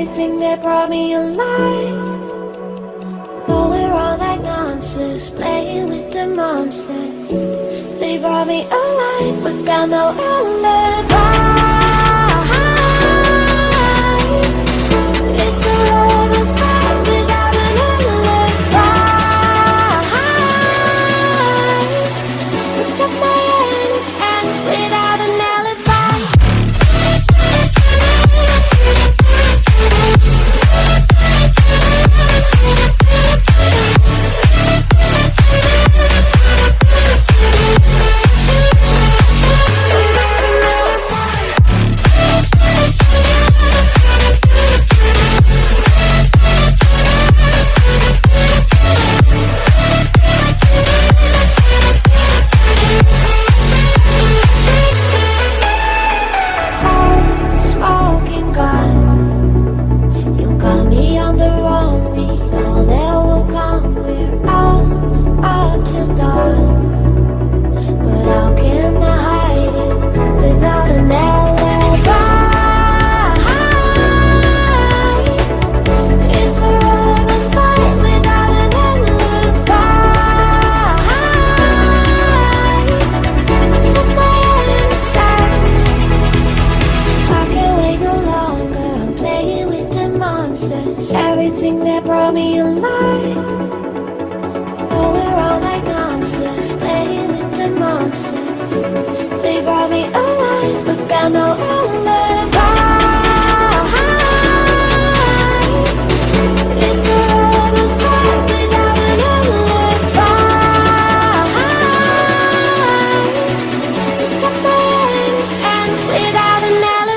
everything that brought me alive. Going wrong like monsters, playing with the monsters. They brought me alive, but got no alibi. It's a lover's fight without an alibi. Took my hands without an alibi. Everything that brought me alive. Going wrong like monsters, playing with the monsters. They brought me alive, but got no alibi. It's a lover's fight without an alibi. Took my hands without an alibi.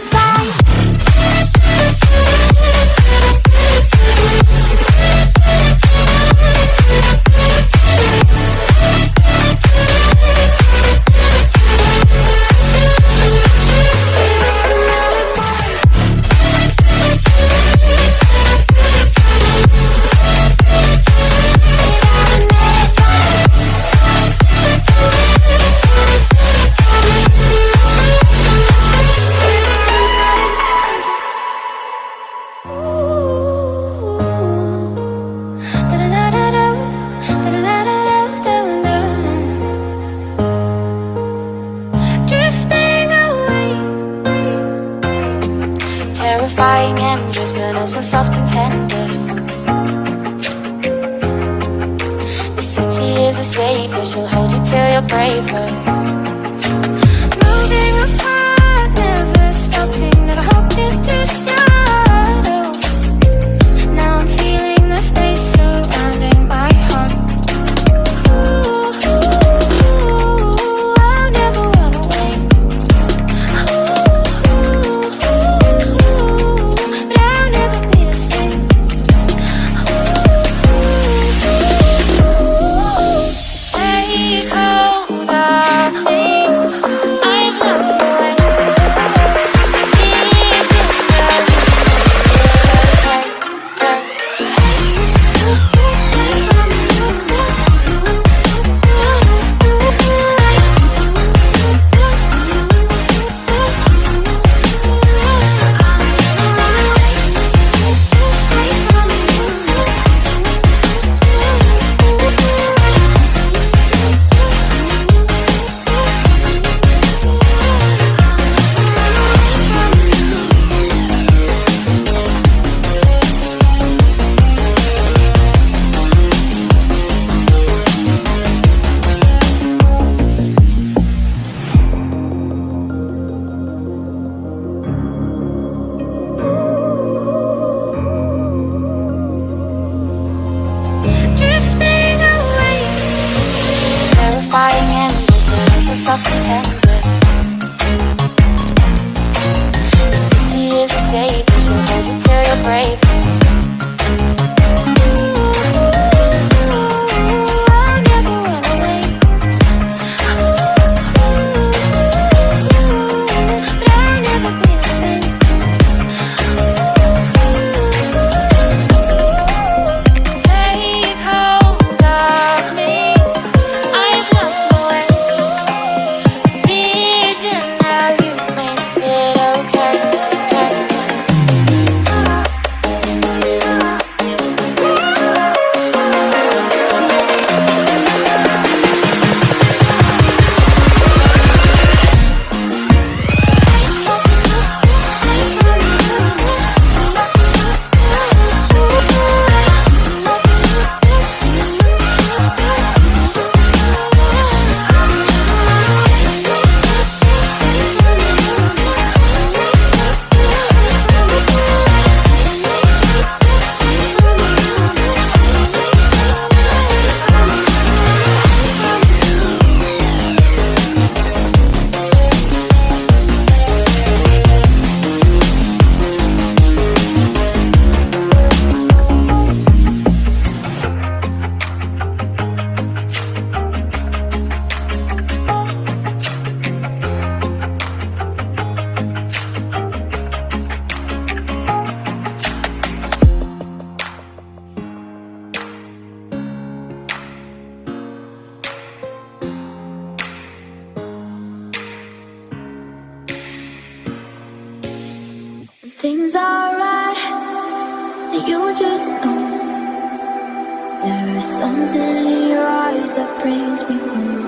Terrifying embers, but also soft and tender. The city is a savior, she'll hold you till you're braver. Moving apart, never stopping, never hoped it to start. Oh, now I'm feeling the space surrounding my heart. I'll never run away. Soft and tender. The city is a savior, she'll hold you till you're brave. I'll never run away. But I'll never be the same. Take hold of me. I've lost my way. Now you made it okay, okay. things are right, and you just know. There is something in your eyes that brings me home.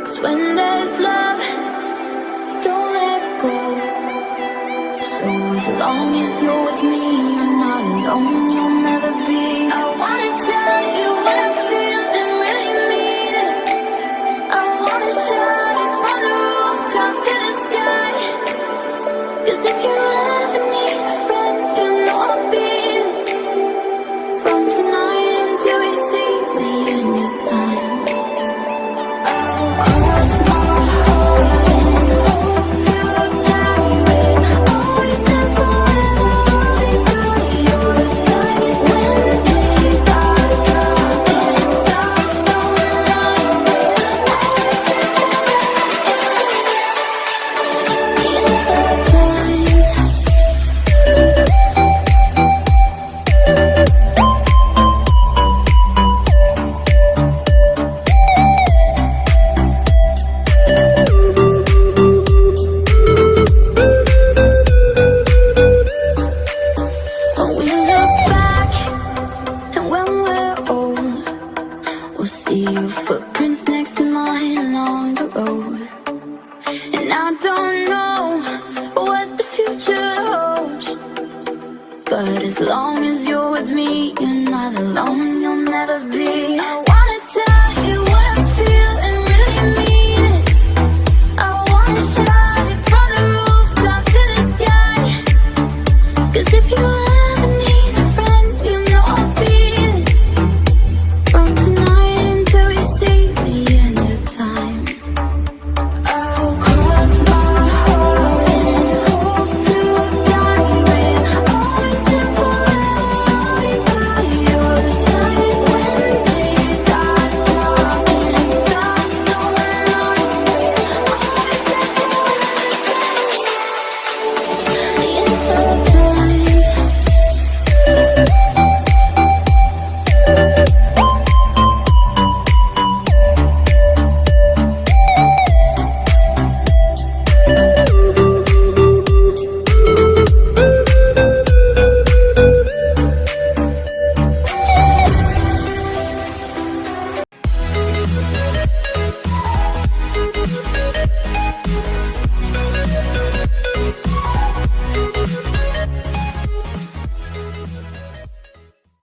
'Cause when there's love, you don't let go. So as long as you're with me, you're not alone, you'll never be. I wanna tell you what I feel and really mean it. I wanna shout it from the rooftops to the sky. 'Cause if you ever need a friend, you know I'll be there. From tonight until we see the end of time, I'll cross my heart and hope to die with. Always and forever I'll be by your side. When the days are dark and stars don't align, always and forever. When we look back and when we're old, we'll see your footprints next to mine along the road. And I don't know what the future holds, but as long as you're with me, you're not alone, you'll never be.